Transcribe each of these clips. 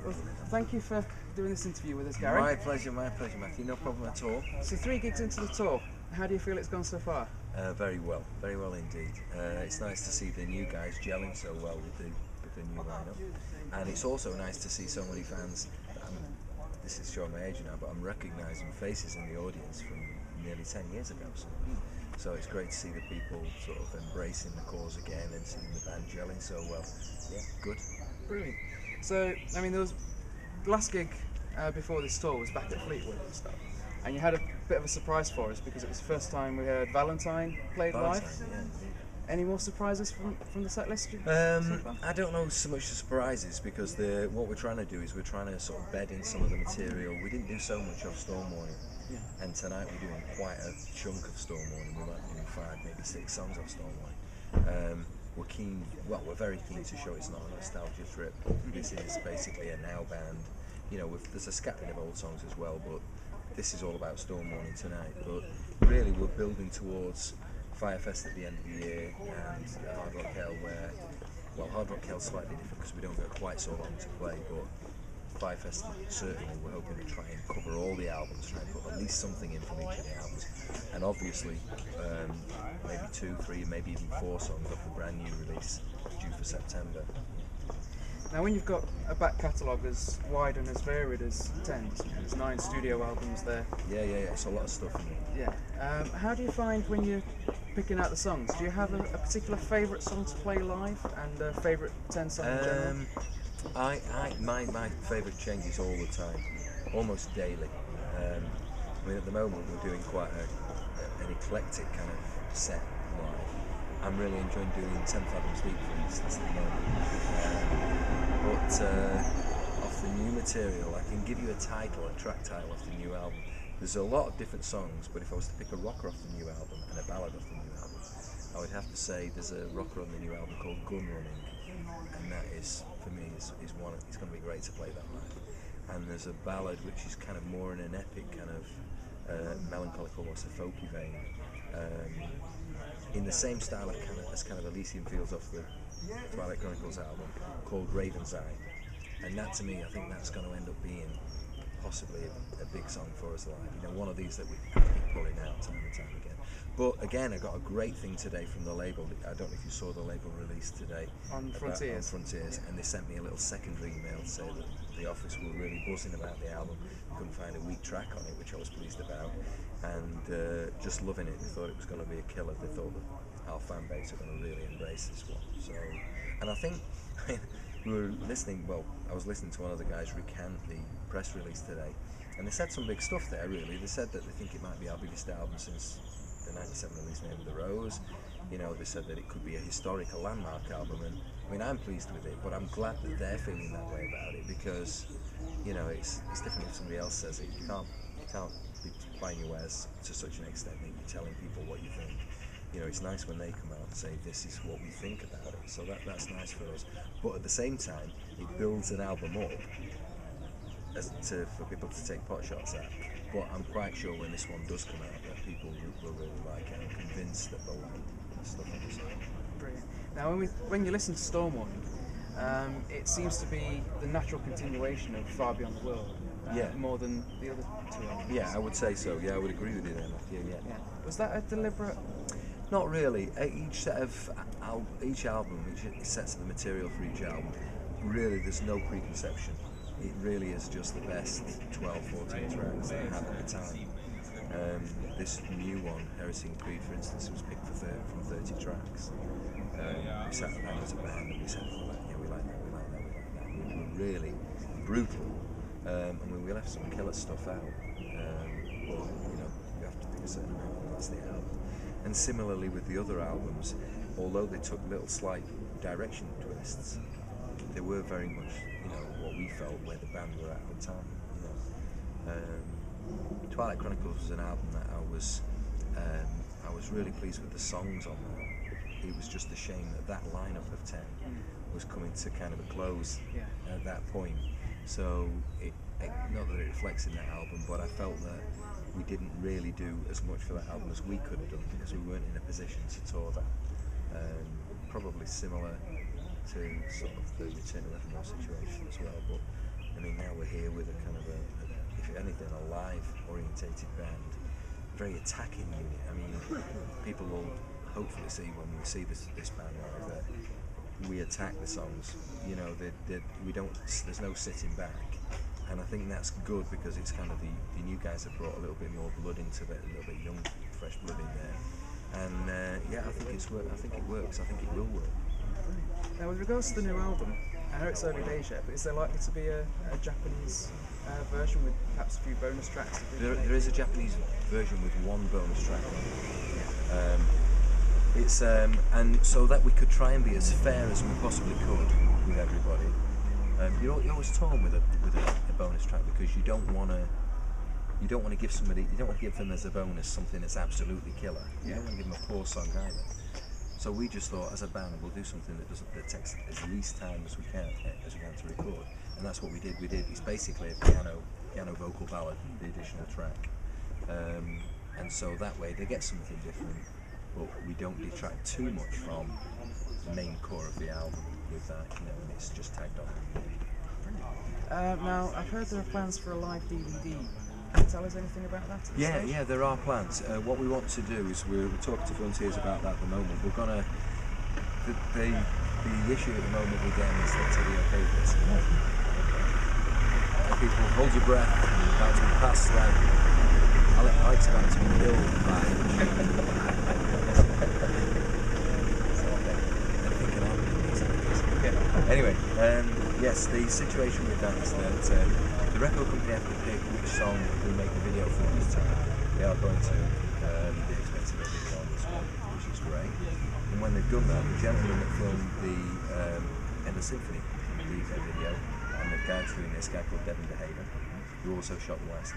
Well, thank you for doing this interview with us, Gary. My pleasure, Matthew. No problem at all. So 3 gigs into the tour, how do you feel it's gone so far? Very well indeed. It's nice to see the new guys gelling so well with the new lineup, and it's also nice to see so many fans. This is showing my age now, but I'm recognising faces in the audience from nearly 10 years ago. So it's great to see the people sort of embracing the cause again and seeing the band gelling so well. Yeah, good. Brilliant. So, I mean, there was the last gig before this tour was back at Fleetwood and stuff, and you had a bit of a surprise for us because it was the first time we heard Valentine played live. Yeah. Any more surprises from the set list? I don't know so much the surprises because what we're trying to do is we're trying to sort of bed in some of the material. We didn't do so much of Storm Warning, and tonight we're doing quite a chunk of Storm Warning. We might be doing 5, maybe 6 songs of Storm Warning. We're very keen to show it's not a nostalgia trip. This is basically a now band. You know, there's a scattering of old songs as well, but this is all about Storm Warning tonight. But really, we're building towards Firefest at the end of the year and Hard Rock Hell, Hard Rock Hell's slightly different because we don't go quite so long to play, but Firefest certainly we're hoping to try and cover all the albums, try and put at least something in from each of the albums, and obviously maybe 2, 3, maybe even 4 songs off the brand new release due for September. Now, when you've got a back catalogue as wide and as varied as Tens, there's 9 studio albums there. Yeah, it's a lot of stuff in there. Yeah. How do you find when you're picking out the songs? Do you have a particular favourite song to play live and a favourite 10 song in general? My favourite changes all the time, almost daily. I mean, at the moment we're doing quite an eclectic kind of set live. I'm really enjoying doing 10 Fathoms Deep, for instance, at the moment. But off the new material, I can give you a track title off the new album. There's a lot of different songs, but if I was to pick a rocker off the new album and a ballad off the new album, I would have to say there's a rocker on the new album called Gun Running, and that is, for me, is one. It's going to be great to play that live. And there's a ballad which is kind of more in an epic kind of melancholic, almost a folky vein, in the same style as kind of Elysium Fields off the Twilight Chronicles album, called Raven's Eye. And that, to me, I think that's going to end up being possibly a big song for us live. You know, one of these that we have to keep pulling out time and time again. But again, I got a great thing today from the label. I don't know if you saw the label release today on Frontiers, and they sent me a little secondary email to say that the office were really buzzing about the album. Couldn't find a weak track on it, which I was pleased about, and just loving it. They thought it was going to be a killer. They thought that our fan base are going to really embrace this one. So, and I think we were listening. Well, I was listening to one of the guys recount the press release today, and they said some big stuff there. Really, they said that they think it might be our biggest album since the '97 release, Name of the Rose. You know, they said that it could be a historical landmark album, and I mean, I'm pleased with it, but I'm glad that they're feeling that way about it, because, you know, it's different if somebody else says it. You can't be playing your wares to such an extent that you're telling people what you think. You know, it's nice when they come out and say this is what we think about it. So that's nice for us. But at the same time, it builds an album up for people to take pot shots at. But I'm quite sure when this one does come out that people will really like it. I'm convinced that they'll like the stuff on the song. Brilliant. Now, when you listen to Storm Warning, it seems to be the natural continuation of Far Beyond the World, more than the other 2 albums. Yeah, I would say so. Yeah, I would agree with you there, Matthew. Yeah. Was that a deliberate? Not really. Each album, each sets of the material for each album, really there's no preconception. It really is just the best 12, 14 tracks that I had at the time. This new one, Heresy and Creed, for instance, was picked from 30 tracks. We sat down as a band and we said, we like that. We were really brutal. I mean, we left some killer stuff out. But, you know, you have to pick a certain amount, and that's the album. And similarly with the other albums, although they took little slight direction twists, they were very much, you know, what we felt where the band were at the time. You know, Twilight Chronicles was an album that I was really pleased with the songs on that. It was just a shame that lineup of 10 was coming to kind of a close at that point. So not that it reflects in that album, but I felt that we didn't really do as much for that album as we could have done because we weren't in a position to tour that. Probably similar to sort of the Return of Evermore situation as well, but I mean, now we're here with a kind of if anything, a live orientated band, very attacking unit. I mean, people will hopefully see when we see this band live that we attack the songs. You know, we don't. There's no sitting back, and I think that's good because it's kind of the new guys have brought a little bit more blood into it, a little bit young, fresh blood in there, and yeah, I think it's work. I think it works. I think it will work. Now, with regards to the new album, I know it's early days yet, but is there likely to be a Japanese version with perhaps a few bonus tracks? There is a Japanese version with one bonus track on it. It's and so that we could try and be as fair as we possibly could with everybody. You're always torn with a bonus track because you don't want to give somebody, you don't want to give them as a bonus something that's absolutely killer. You don't want to give them a poor song either. So we just thought, as a band, we'll do something that takes as least time as we can to record, and that's what we did. It's basically a piano vocal ballad, the additional track, and so that way they get something different, but we don't detract too much from the main core of the album with that, and it's just tagged on. Now, I've heard there are plans for a live DVD. Can you tell us anything about that? Yeah, there are plans. What we want to do is we're talking to Frontiers about that at the moment. We're gonna the issue at the moment with them is that to be okay with this. People hold your breath. You're about to be passed like Alex about to be killed by. Anyway, yes, the situation with that is that the record company have to pick which song we make the video for this time. They are going to be expecting a video on this one, which is great. And when they've done that, the gentleman that filmed the End of Symphony video, and the guy that's doing this, guy called Devin DeHaven, who also shot the last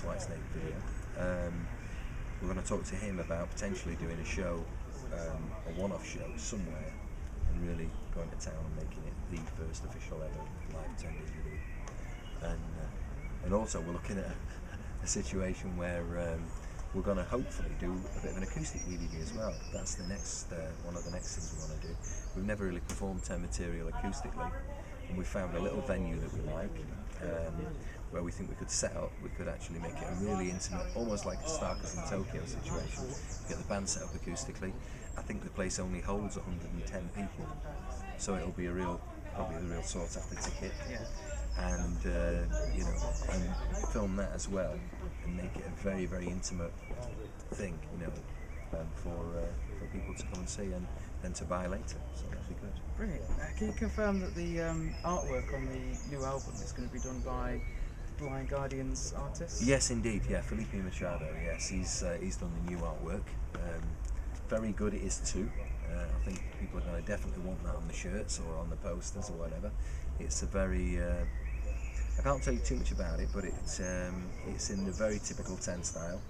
Whitesnake video. We're going to talk to him about potentially doing a show, a one-off show somewhere, and really going to town and making it the first official ever live 10 DVD. And also we're looking at a situation where we're going to hopefully do a bit of an acoustic DVD as well. That's the next one of the next things we want to do. We've never really performed 10 material acoustically, and we found a little venue that we like, where we think we could set up. We could actually make it a really intimate, almost like a Starkers in Tokyo situation. Get the band set up acoustically. I think the place only holds 110 people, so it'll be probably a real sought after ticket. Yeah. And and film that as well, and make it a very, very intimate thing, for people to come and see and then to buy later. So that'd be good. Brilliant. Can you confirm that the artwork on the new album is going to be done by Blind Guardian's artist? Yes, indeed. Yeah, Felipe Machado. Yes, he's done the new artwork. Very good it is too. I think people are going to definitely want that on the shirts or on the posters or whatever. It's a very I can't tell you too much about it, but it's in the very typical 10 style,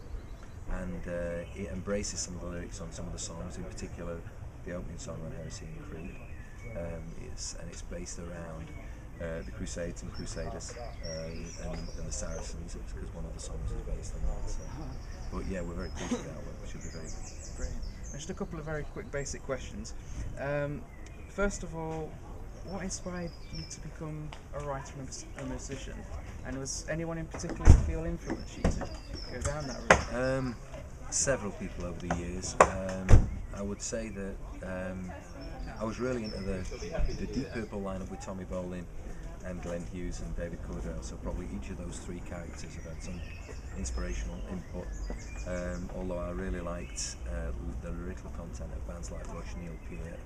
and it embraces some of the lyrics on some of the songs, in particular the opening song on Heresy and Creed. It's based around the Crusades and Crusaders and the Saracens, because one of the songs is based on that. So. But yeah, we're very pleased with that one. It should be very good. Brilliant. Just a couple of very quick basic questions. First of all, what inspired you to become a writer and a musician? And was anyone in particular you feel influenced you to go down that route? Several people over the years. I would say that I was really into the Deep Purple lineup with Tommy Bolin and Glenn Hughes and David Coverdale, so probably each of those three characters have had some inspirational input. Although I really liked the lyrical content of bands like Rush, Neil Peart,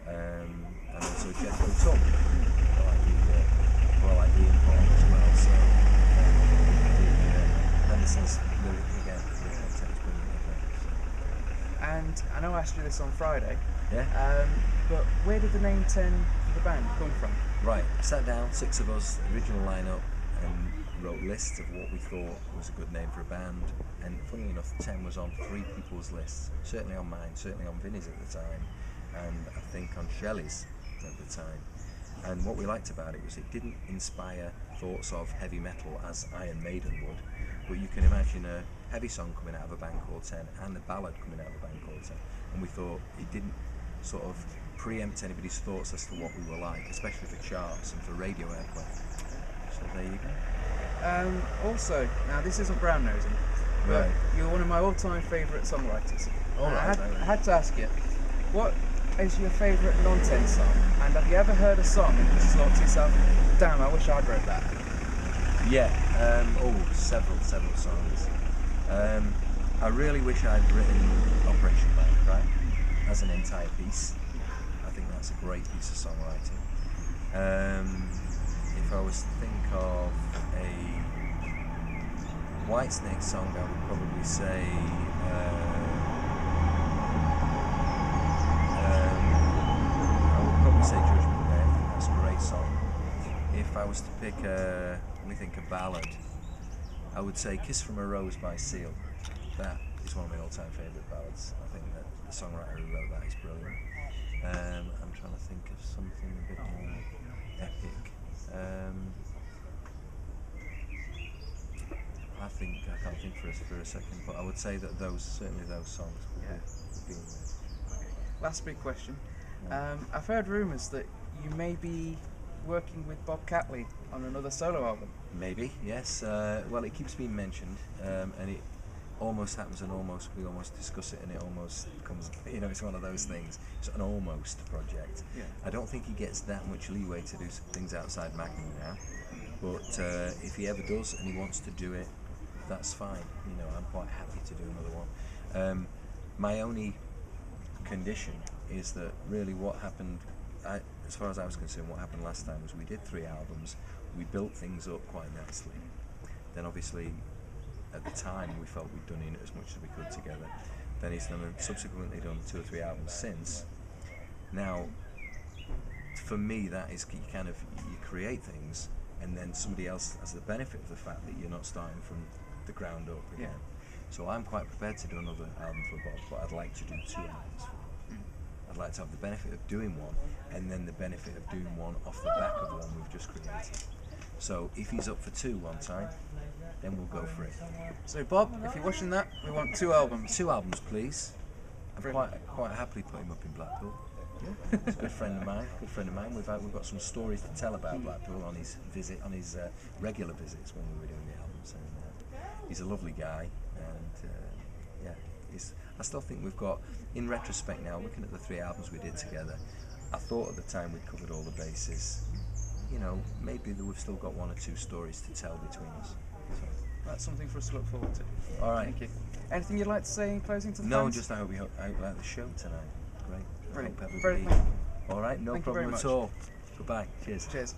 and also Jethro Tull. I like Ian Paul as well. So Anderson's lyric again, the content is brilliant. And I know I asked you this on Friday. Yeah. But where did the name 10 for the band come from? Right, sat down, 6 of us, original lineup, and wrote lists of what we thought was a good name for a band. And funny enough, 10 was on 3 people's lists, certainly on mine, certainly on Vinny's at the time, and I think on Shelley's at the time. And what we liked about it was it didn't inspire thoughts of heavy metal as Iron Maiden would, but you can imagine a heavy song coming out of a band called 10 and a ballad coming out of a band called 10, and we thought it didn't sort of preempt anybody's thoughts as to what we were like, especially for charts and for radio airplay. So there you go. Also, now this isn't brown nosing, but Right. you're one of my all-time favourite songwriters. All right, I had to ask you, what is your favourite non-tense song? And have you ever heard a song and just thought to yourself, damn, I wish I'd wrote that? Yeah, several songs. I really wish I'd written Operation Mindcrime as an entire piece. I think that's a great piece of songwriting. If I was to think of a Whitesnake song, I would probably say Judgment Day. I think that's a great song. If I was to pick a ballad, I would say Kiss from a Rose by Seal. That is one of my all-time favourite ballads. I think that the songwriter who wrote that is brilliant. I'm trying to think of something a bit more epic. I can't think for a second, but I would say that certainly those songs would be in there. Last big question. I've heard rumours that you may be working with Bob Catley on another solo album. Maybe, yes. Well, it keeps being mentioned, and it almost happens, and we almost discuss it, and it almost becomes, it's one of those things. It's an almost project. Yeah. I don't think he gets that much leeway to do things outside Magnum now, but if he ever does and he wants to do it, that's fine. I'm quite happy to do another one. My only condition is that really what happened, as far as I was concerned, what happened last time was we did 3 albums, we built things up quite nicely. Then obviously at the time we felt we'd done in as much as we could together. Then he's subsequently done 2 or 3 albums since. Now, for me, that is you create things, and then somebody else has the benefit of the fact that you're not starting from the ground up again. Yeah. So I'm quite prepared to do another album for Bob, but I'd like to do 2 albums for him. I'd like to have the benefit of doing one, and then the benefit of doing one off the back of the one we've just created. So if he's up for 2 one time, then we'll go for it. So Bob, if you're watching that, we want 2 albums. 2 albums, please. I'm quite happily put him up in Blackpool. Yeah. He's a good friend of mine. We've got some stories to tell about Blackpool on his regular visits when we were doing the albums. And he's a lovely guy, and I still think we've got, in retrospect now, looking at the 3 albums we did together, I thought at the time we'd covered all the bases. Maybe that we've still got 1 or 2 stories to tell between us. So that's something for us to look forward to. All right. Thank you. Anything you'd like to say in closing to the No, fans? just I hope you like the show tonight. Great. Brilliant. I hope Very everybody. much. All right, no Thank you problem very at much. all. Goodbye. Cheers. Cheers.